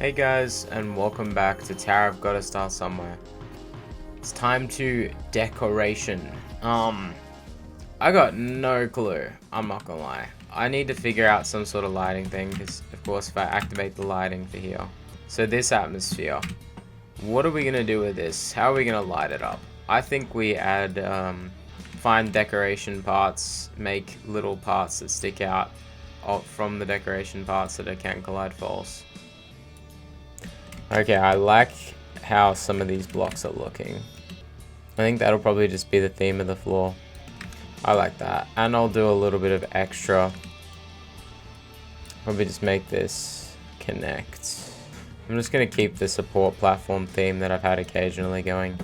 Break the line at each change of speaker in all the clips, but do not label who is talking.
Hey guys, and welcome back to Tower of Gotta Start Somewhere. It's time to decoration. I got no clue, I'm not gonna lie. I need to figure out some sort of lighting thing, because of course if I activate the lighting for here. So this atmosphere, what are we gonna do with this? How are we gonna light it up? I think we add, find decoration parts, make little parts that stick out from the decoration parts so they can't collide false. Okay, I like how some of these blocks are looking. I think that'll probably just be the theme of the floor. I like that. And I'll do a little bit of extra. Probably just make this connect. I'm just going to keep the support platform theme that I've had occasionally going.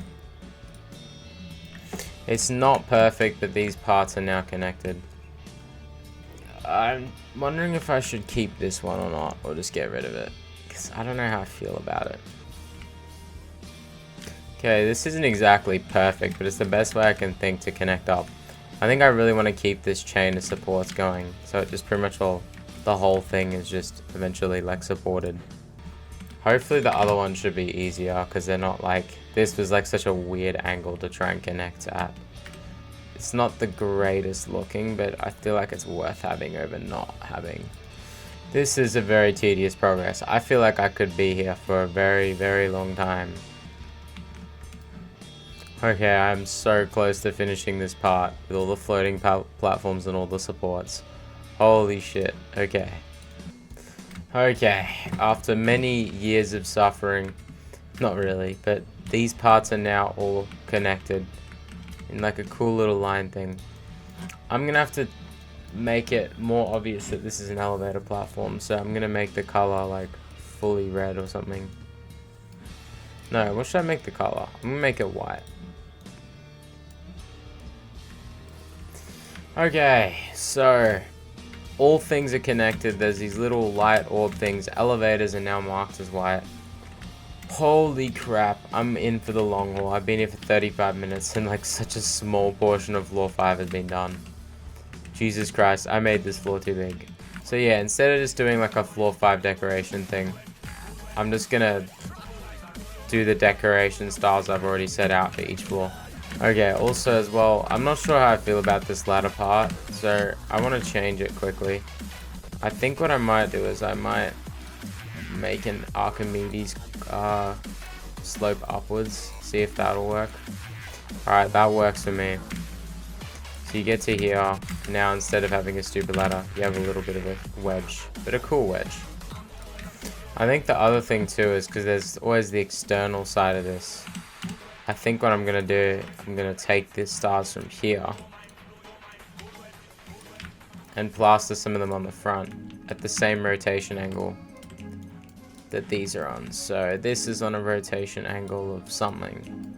It's not perfect, but these parts are now connected. I'm wondering if I should keep this one or not, or just get rid of it. I don't know how I feel about it. Okay, this isn't exactly perfect, but it's the best way I can think to connect up. I think I really want to keep this chain of supports going, so it just pretty much the whole thing is just eventually like supported. Hopefully the other one should be easier, because they're not like, this was like such a weird angle to try and connect at. It's not the greatest looking, but I feel like it's worth having over not having. This is a very tedious progress. I feel like I could be here for a very, very long time. Okay, I'm so close to finishing this part with all the floating platforms and all the supports. Holy shit. Okay. Okay, after many years of suffering, not really, but these parts are now all connected in like a cool little line thing. I'm gonna have to make it more obvious that this is an elevator platform, so I'm gonna make the color like fully red or something. No, what should I make the color? I'm gonna make it white. Okay, so all things are connected. There's these little light orb things. Elevators are now marked as white. Holy crap, I'm in for the long haul. I've been here for 35 minutes and like such a small portion of floor 5 has been done. Jesus Christ, I made this floor too big. So yeah, instead of just doing like a floor 5 decoration thing, I'm just gonna do the decoration styles I've already set out for each floor. Okay, also as well, I'm not sure how I feel about this latter part, so I want to change it quickly. I think what I might do is I might make an Archimedes slope upwards, see if that'll work. Alright, that works for me. So you get to here, now instead of having a stupid ladder, you have a little bit of a wedge, but a cool wedge. I think the other thing too is because there's always the external side of this. I think what I'm going to do, I'm going to take the stars from here and plaster some of them on the front at the same rotation angle that these are on. So this is on a rotation angle of something.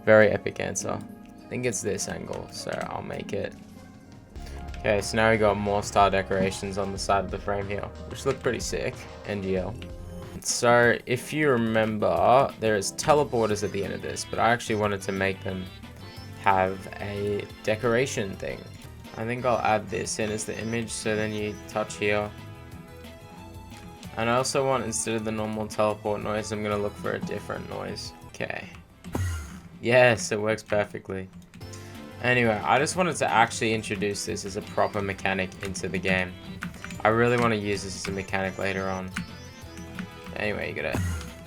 Very epic answer. I think it's this angle, so I'll make it. Okay, so now we got more star decorations on the side of the frame here, which look pretty sick. NGL. So if you remember, there is teleporters at the end of this, but I actually wanted to make them have a decoration thing. I think I'll add this in as the image, so then you touch here. And I also want, instead of the normal teleport noise, I'm going to look for a different noise. Okay. Yes, it works perfectly. Anyway, I just wanted to actually introduce this as a proper mechanic into the game. I really want to use this as a mechanic later on. Anyway, you gotta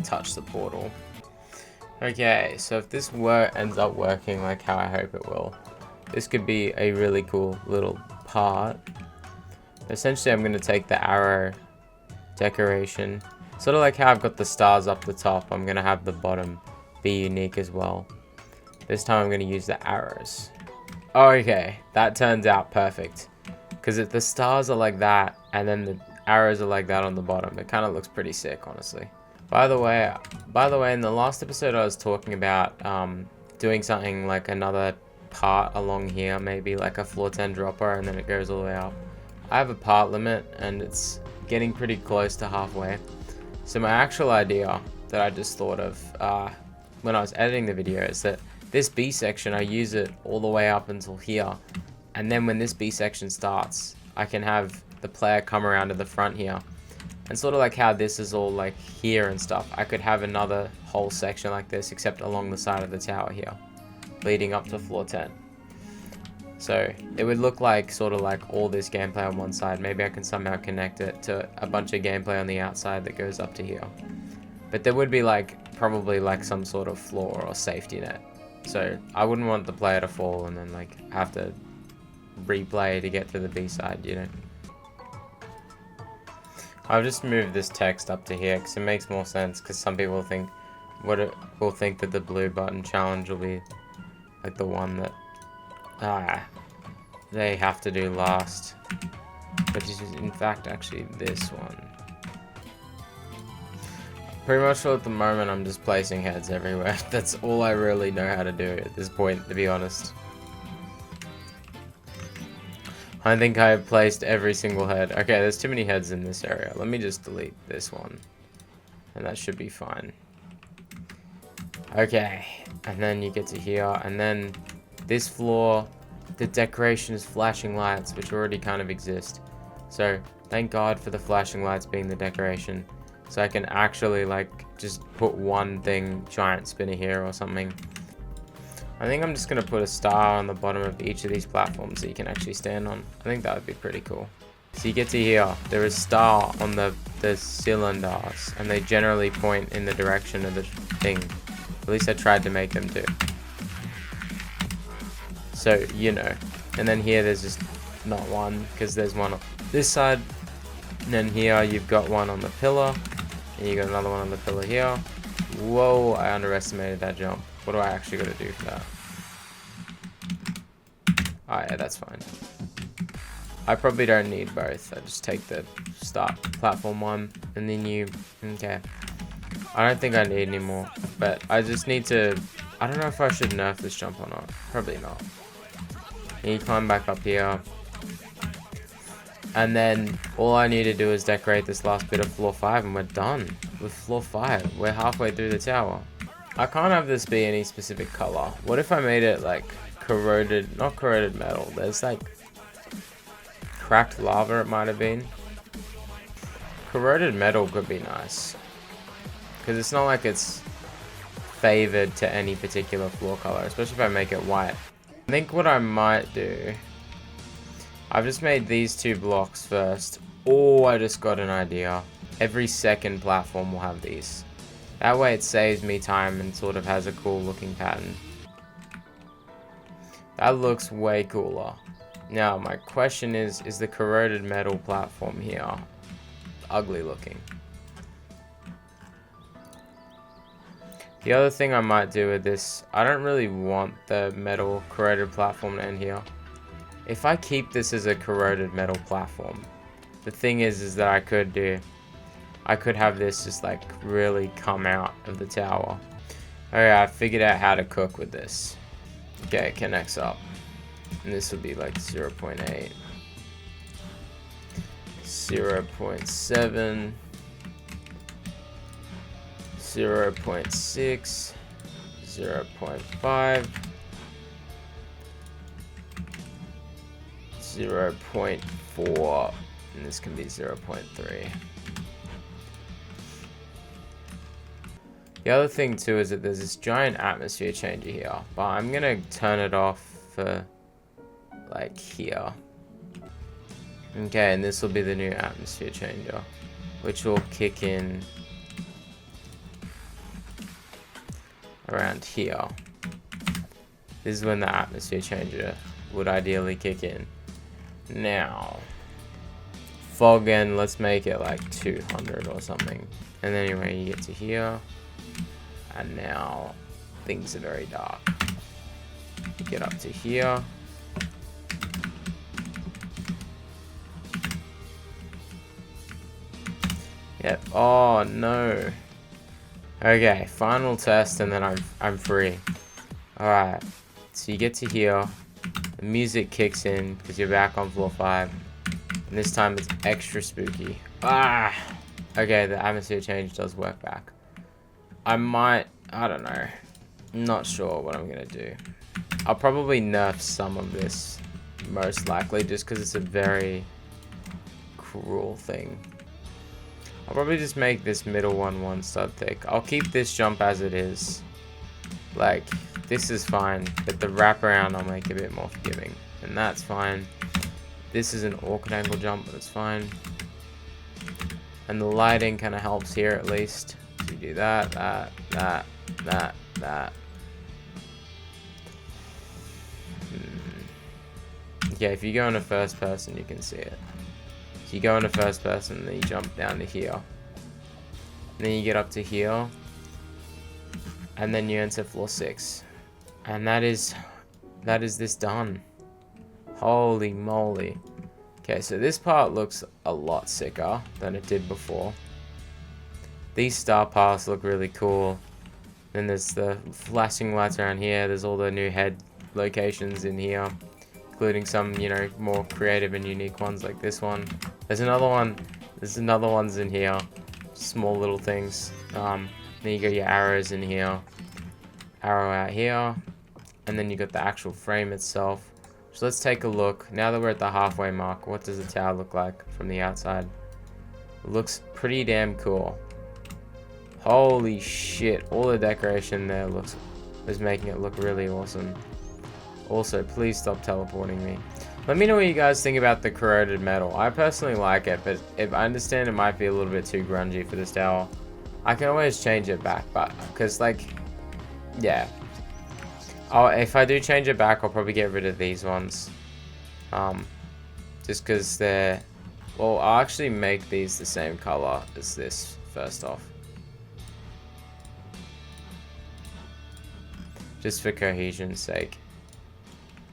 touch the portal. Okay, so if this ends up working like how I hope it will, this could be a really cool little part. Essentially, I'm going to take the arrow decoration, sort of like how I've got the stars up the top, I'm going to have the bottom be unique as well. This time I'm going to use the arrows. Okay, that turns out perfect. Because if the stars are like that, and then the arrows are like that on the bottom, it kind of looks pretty sick, honestly. By the way, in the last episode I was talking about doing something like another part along here, maybe like a floor 10 dropper, and then it goes all the way up. I have a part limit, and it's getting pretty close to halfway. So my actual idea that I just thought of when I was editing the video is that this B section, I use it all the way up until here, and then when this B section starts, I can have the player come around to the front here, And sort of like how this is all like here and stuff, I could have another whole section like this, except along the side of the tower here, leading up to floor 10. So it would look like sort of like all this gameplay on one side. Maybe I can somehow connect it to a bunch of gameplay on the outside that goes up to here. But there would be like probably like some sort of floor or safety net. So I wouldn't want the player to fall and then like have to replay to get to the B side, you know. I've just moved this text up to here because it makes more sense, because some people think that the blue button challenge will be like the one that they have to do last, but is in fact actually this one. Pretty much at the moment I'm just placing heads everywhere. That's all I really know how to do at this point, to be honest. I think I have placed every single head. Okay, there's too many heads in this area. Let me just delete this one. And that should be fine. Okay, and then you get to here, and then this floor, the decoration is flashing lights, which already kind of exist. So, thank God for the flashing lights being the decoration. So I can actually, like, just put one thing, giant spinner here or something. I think I'm just going to put a star on the bottom of each of these platforms that you can actually stand on. I think that would be pretty cool. So you get to here, there is star on the cylinders, and they generally point in the direction of the thing. At least I tried to make them do. So, you know. And then here there's just not one, because there's one on this side. And then here you've got one on the pillar, and you got another one on the pillar here. Whoa, I underestimated that jump. What do I actually got to do for that? Oh yeah, that's fine. I probably don't need both. I just take the start platform one, and then you... Okay. I don't think I need any more, but I just need to... I don't know if I should nerf this jump or not. Probably not. And you climb back up here. And then all I need to do is decorate this last bit of floor 5, and we're done with floor 5. We're halfway through the tower. I can't have this be any specific color. What if I made it like corroded, not corroded metal, there's like cracked lava it might have been. Corroded metal could be nice, because it's not like it's favored to any particular floor color, especially if I make it white. I think what I might do, I've just made these 2 blocks first. Oh, I just got an idea. Every second platform will have these. That way it saves me time and sort of has a cool looking pattern. That looks way cooler. Now my question is the corroded metal platform here ugly looking? The other thing I might do with this, I don't really want the metal corroded platform to end here. If I keep this as a corroded metal platform, the thing is that I could have this just like really come out of the tower. Alright, I figured out how to cook with this. Okay, it connects up. And this would be like 0.8. 0.7. 0.6. 0.5. 0.4. And this can be 0.3. The other thing too is that there's this giant atmosphere changer here, but I'm gonna turn it off for like here. Okay, and this will be the new atmosphere changer, which will kick in around here. This is when the atmosphere changer would ideally kick in. Now, fog in, let's make it like 200 or something. And then anyway, you get to here. And now things are very dark. Get up to here. Yep. Oh no. Okay, final test and then I'm free. Alright. So you get to here. The music kicks in because you're back on floor 5. And this time it's extra spooky. Ah! Okay, the atmosphere change does work back. I don't know. Not sure what I'm gonna do. I'll probably nerf some of this, most likely, just because it's a very cruel thing. I'll probably just make this middle one 1 stud thick. I'll keep this jump as it is. Like, this is fine, but the wraparound I'll make a bit more forgiving. And that's fine. This is an awkward angle jump, but it's fine. And the lighting kind of helps here at least. So you do that, that. Okay, if you go into first person, you can see it. So you go into first person, then you jump down to here. And then you get up to here. And then you enter floor 6. And that is this done. Holy moly. Okay, so this part looks a lot sicker than it did before. These star paths look really cool. Then there's the flashing lights around here. There's all the new head locations in here, including some, you know, more creative and unique ones like this one. There's another one. There's another ones in here. Small little things. Then you got your arrows in here. Arrow out here. And then you got the actual frame itself. So let's take a look. Now that we're at the halfway mark, what does the tower look like from the outside? It looks pretty damn cool. Holy shit, all the decoration there is making it look really awesome. Also, please stop teleporting me. Let me know what you guys think about the corroded metal. I personally like it, but if I understand it might be a little bit too grungy for this tower. I can always change it back, but because like, yeah. If I do change it back, I'll probably get rid of these ones. Just because they're, well, I'll actually make these the same color as this first off. Just for cohesion's sake.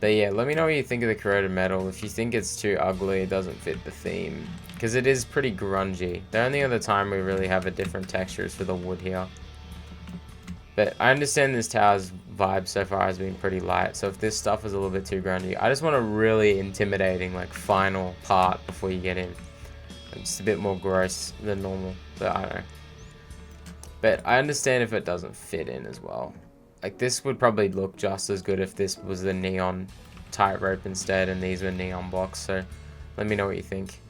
But yeah, let me know what you think of the corroded metal. If you think it's too ugly, it doesn't fit the theme. Because it is pretty grungy. The only other time we really have a different texture is for the wood here. But I understand this tower's vibe so far has been pretty light. So if this stuff is a little bit too grungy, I just want a really intimidating, like, final part before you get in. It's a bit more gross than normal. But I don't know. But I understand if it doesn't fit in as well. Like, this would probably look just as good if this was the neon tightrope instead and these were neon blocks. So let me know what you think.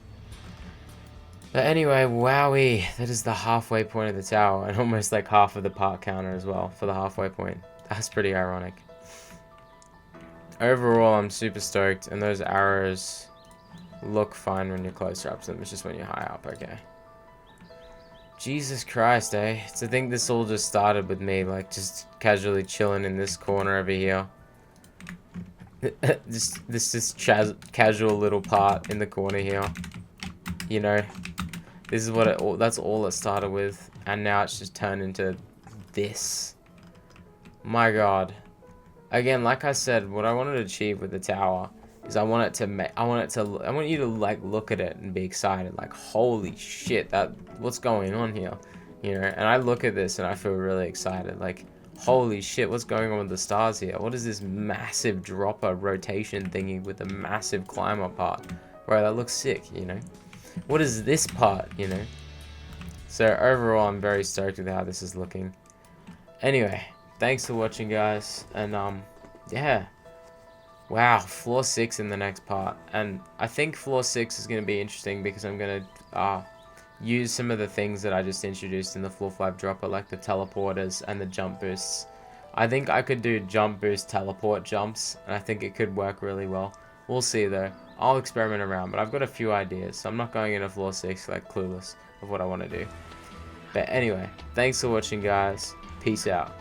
But anyway, wowie, that is the halfway point of the tower, and almost like half of the part counter as well for the halfway point. That's pretty ironic. Overall, I'm super stoked, and those arrows look fine when you're closer up to them. It's just when you're high up, okay. Jesus Christ, eh? To think this all just started with me, like, just casually chilling in this corner over here. this casual little part in the corner here. You know? This is what that's all it started with, and now it's just turned into this. My God. Again, like I said, what I wanted to achieve with the tower is I want you to like look at it and be excited, like, holy shit, what's going on here, you know? And I look at this and I feel really excited, like, holy shit, what's going on with the stars here? What is this massive dropper rotation thingy with a massive climber part? Bro, that looks sick, you know? What is this part, you know? So overall, I'm very stoked with how this is looking. Anyway, thanks for watching, guys, and yeah. Wow, floor 6 in the next part, and I think floor 6 is going to be interesting because I'm going to use some of the things that I just introduced in the floor 5 dropper, like the teleporters and the jump boosts. I think I could do jump boost teleport jumps, and I think it could work really well. We'll see though. I'll experiment around, but I've got a few ideas, so I'm not going into floor 6 like clueless of what I want to do. But anyway, thanks for watching, guys. Peace out.